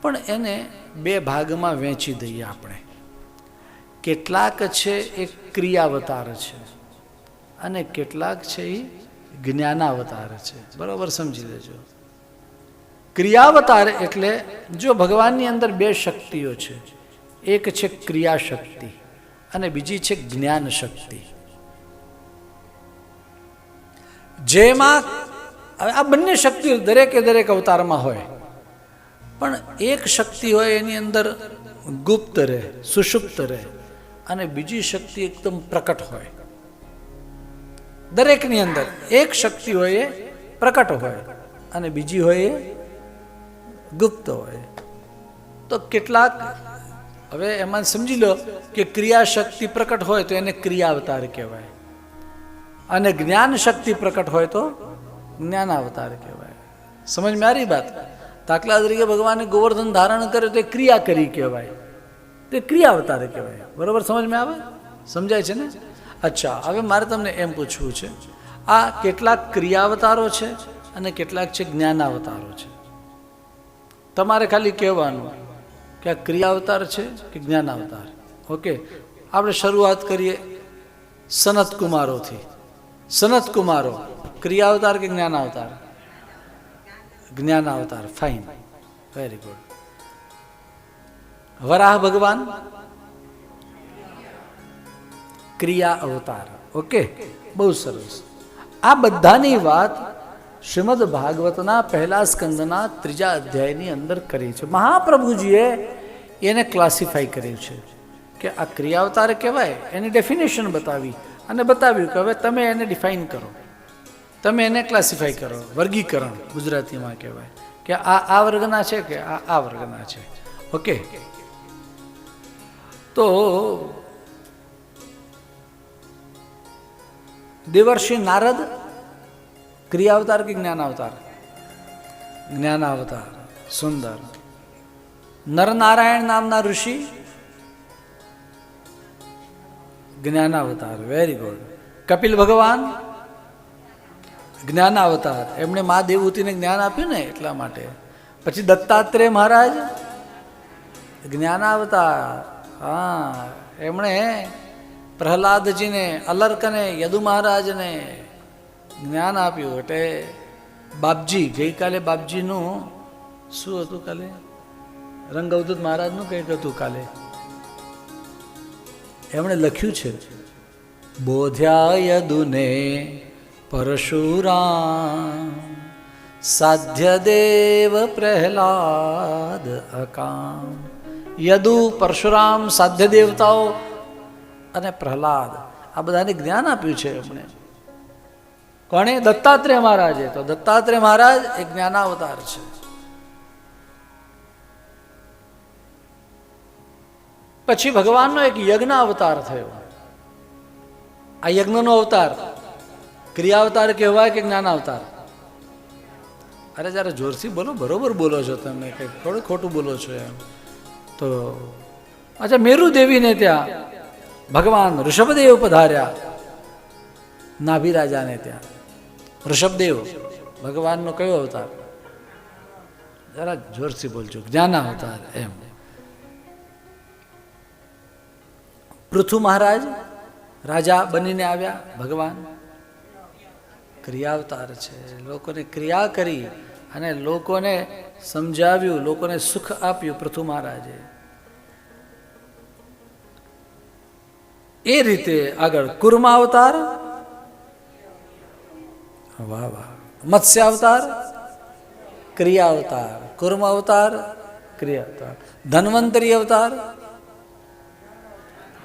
પણ એને બે ભાગમાં વહેંચી દઈએ આપણે. કેટલાક છે એ ક્રિયાવતાર છે અને કેટલાક છે એ જ્ઞાનાવતાર છે. બરાબર સમજી લેજો. ક્રિયાવતાર એટલે જો ભગવાનની અંદર બે શક્તિઓ છે, એક છે ક્રિયા શક્તિ અને બીજી છે જ્ઞાન શક્તિ. જેમાં આ બંને શક્તિઓ દરેકે દરેક અવતારમાં હોય, પણ એક શક્તિ હોય એની અંદર ગુપ્ત રહે, સુષુપ્ત રહે, અને બીજી શક્તિ એકદમ પ્રકટ હોય. દરેકની અંદર એક શક્તિ હોય એ પ્રકટ હોય અને બીજી હોય એ ગુપ્ત હોય. તો કેટલાક હવે એમાં સમજી લો કે ક્રિયા શક્તિ પ્રકટ હોય તો એને ક્રિયાવતાર કહેવાય, અને જ્ઞાન શક્તિ પ્રકટ હોય તો જ્ઞાનાવતાર કહેવાય. સમજ में आ रही बात? દાખલા તરીકે ભગવાને ગોવર્ધન ધારણ કર્યો તો ક્રિયા કરી કહેવાય, તે ક્રિયાવતાર કહેવાય. બરોબર સમજ में આવે? સમજાય છે ને? અચ્છા, હવે મારે તમને એમ પૂછવું છે, આ કેટલાક ક્રિયાવતારો છે અને કેટલાક છે જ્ઞાનાવતારો છે. તમારે ખાલી કહેવાનું કે આ ક્રિયાવતાર છે કે જ્ઞાનાવતાર. ઓકે, આપણે શરૂઆત કરીએ સનત કુમારોથી. સનત કુમારો ક્રિયાવતાર કે જ્ઞાનાવતાર? જ્ઞાનાવતાર. Fine, very good. વરાહ ભગવાન ક્રિયા અવતાર. ઓકે, બહુ સરસ. આ બધાની વાત શ્રીમદ ભાગવતના પહેલા સ્કંદના 3 અધ્યાયની અંદર કરી છે. મહાપ્રભુજીએ એને ક્લાસિફાઈ કર્યું છે કે આ ક્રિયાવતાર કહેવાય, એની ડેફિનેશન બતાવી અને બતાવ્યું કે હવે તમે એને ડિફાઇન કરો, તમે એને ક્લાસિફાઈ કરો. વર્ગીકરણ ગુજરાતીમાં કહેવાય કે આ વર્ગના છે કે આ વર્ગના છે. ઓકે, તો દેવર્ષિ નારદ ક્રિયાવતાર કે જ્ઞાનાવતાર? જ્ઞાનાવતાર. સુંદર. નરનારાયણ નામના ઋષિ જ્ઞાનાવતાર. Very good. કપિલ ભગવાન જ્ઞાનાવતાર. એમણે મા દેવહૂતિને જ્ઞાન આપ્યું ને એટલા માટે. પછી દત્તાત્રેય મહારાજ જ્ઞાનાવતાર. હા, એમણે પ્રહલાદજીને, અલર્કને, યદુ મહારાજને જ્ઞાન આપ્યું. એટલે બાપજી, ગઈકાલે બાપજીનું શું હતું? કાલે રંગઅવધૂત મહારાજનું કંઈક હતું. કાલે એમણે લખ્યું છે, બોધ્યા યદુને પરશુરામ સાધ્ય દેવ પ્રહલાદ અકામ. યદુ, પરશુરામ, સાધ્ય દેવતાઓ અને પ્રહલાદ, આ બધાને જ્ઞાન આપ્યું છે એમણે. કોણે? દત્તાત્રેય મહારાજે. તો દત્તાત્રેય મહારાજ એક જ્ઞાનાવતાર છે. પછી ભગવાનનો એક યજ્ઞ અવતાર થયો. આ યજ્ઞનો અવતાર ક્રિયાવતાર કહેવાય કે જ્ઞાનાવતાર? અરે જરા જોરથી બોલો, બરોબર બોલો છો તમે, કંઈક થોડું ખોટું બોલો છો એમ. તો અચ્છા, મેરુ દેવીને ત્યાં ભગવાન ઋષભદેવ પધાર્યા. નાભી રાજાને ત્યાં ઋષભદેવ ભગવાનનો કયો અવતાર? જરા જોરથી બોલજો. જ્ઞાનાવતાર. એમ. પૃથુ મહારાજ રાજા બનીને આવ્યા. ભગવાન ક્રિયાવતાર છે. લોકોને ક્રિયા કરી અને લોકોને સમજાવ્યું, લોકોને સુખ આપ્યું પૃથુ મહારાજે. એ રીતે આગળ કુર્મા અવતાર. વાહ વાહ. મત્સ્ય અવતાર ક્રિયા અવતાર, કુર્મા અવતાર ક્રિયા અવતાર. ધન્વંતરી અવતાર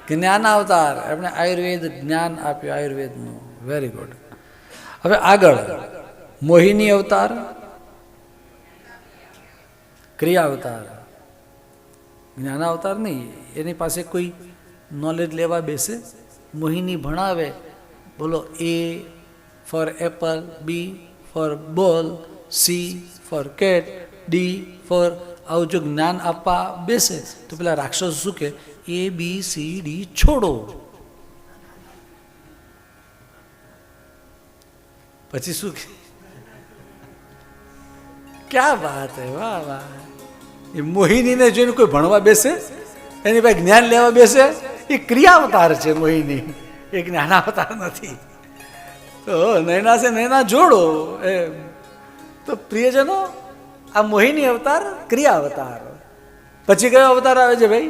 જ્ઞાન અવતાર. એમણે આયુર્વેદ જ્ઞાન આપ્યું, આયુર્વેદનું. Very good. હવે આગળ મોહિની અવતાર ક્રિયા અવતાર. જ્ઞાન અવતાર નહીં, એની પાસે કોઈ નોલેજ લેવા બેસે, મોહિની ભણાવે. બોલો, A for apple, B for ball, C for cat, D for, આવું જો જ્ઞાન આપવા બેસે તો પેલા રાક્ષસો શું કે? એ બી સી ડી છોડો. પછી શું કે? ક્યા વાત હે, વાહ વાહ. એ મોહિનીને જોઈને કોઈ ભણવા બેસે, એની પાસે જ્ઞાન લેવા બેસે, એ ક્રિયાવતાર છે મોહિની, એ જ્ઞાનાવતાર નથી. તો નૈના છે નૈના જોડો એ તો પ્રિયજનો, આ મોહિની અવતાર ક્રિયાવતાર. પછી કયો અવતાર આવે છે ભાઈ?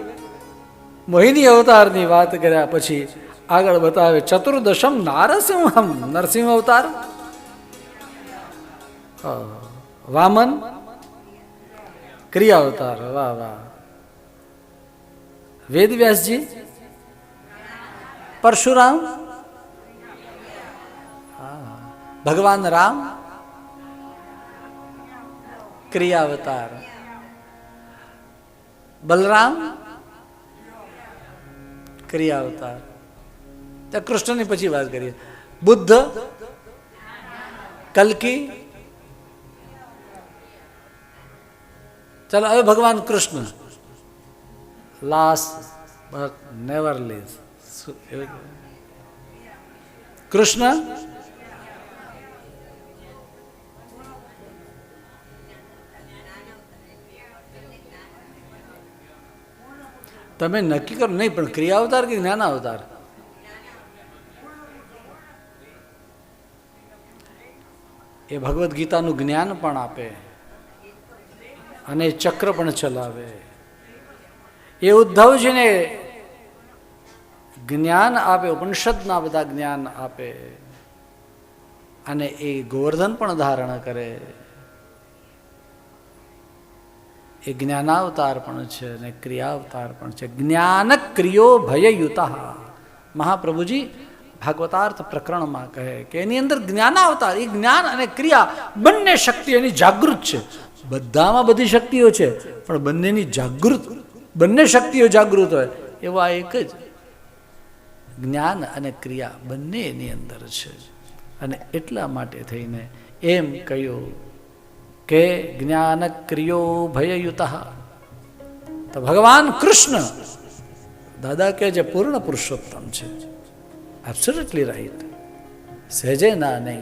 મોહિની અવતારની વાત કર્યા પછી આગળ બતાવે ચતુર્દશમ નારસિંહમ, નરસિંહ અવતાર. વામન ક્રિયા અવતાર. વાહ વાહ. વેદવ્યાસજી પરશુરામ, ભગવાન રામ ક્રિયા અવતાર. બલરામ ક્રિયા અવતાર. ત્યાં કૃષ્ણની પછી વાત કરીએ. બુદ્ધ, કલ્કી. ચાલો હવે ભગવાન Krishna, last but never lease. Krishna તમે નક્કી કરો. નહીં પણ ક્રિયા અવતાર કે જ્ઞાન અવતાર? એ ભગવદ્ ગીતાનું જ્ઞાન પણ આપે અને ચક્ર પણ ચલાવે. એ ઉદ્ધવજીને જ્ઞાન આપે, ઉપનિષદના બધા જ્ઞાન આપે, અને એ ગોવર્ધન પણ ધારણ કરે. એ જ્ઞાનાવતાર પણ છે અને ક્રિયાવતાર પણ છે. જ્ઞાન ક્રિયો ભયયુતા. મહાપ્રભુજી ભાગવતાર્થ પ્રકરણમાં કહે કે એની અંદર જ્ઞાનાવતાર, એ જ્ઞાન અને ક્રિયા બંને શક્તિ એની જાગૃત છે. બધામાં બધી શક્તિઓ છે પણ બંનેની જાગૃત, બંને શક્તિઓ જાગૃત હોય એવો આ એક જ જ્ઞાન અને ક્રિયા બંને એની અંદર છે. અને એટલા માટે થઈને એમ કહ્યું કે જ્ઞાન ક્રિયો ભયયુતા. તો ભગવાન કૃષ્ણ દાદા કે જે પૂર્ણ પુરુષોત્તમ છે. Absolutely right. સહેજે ના નહીં.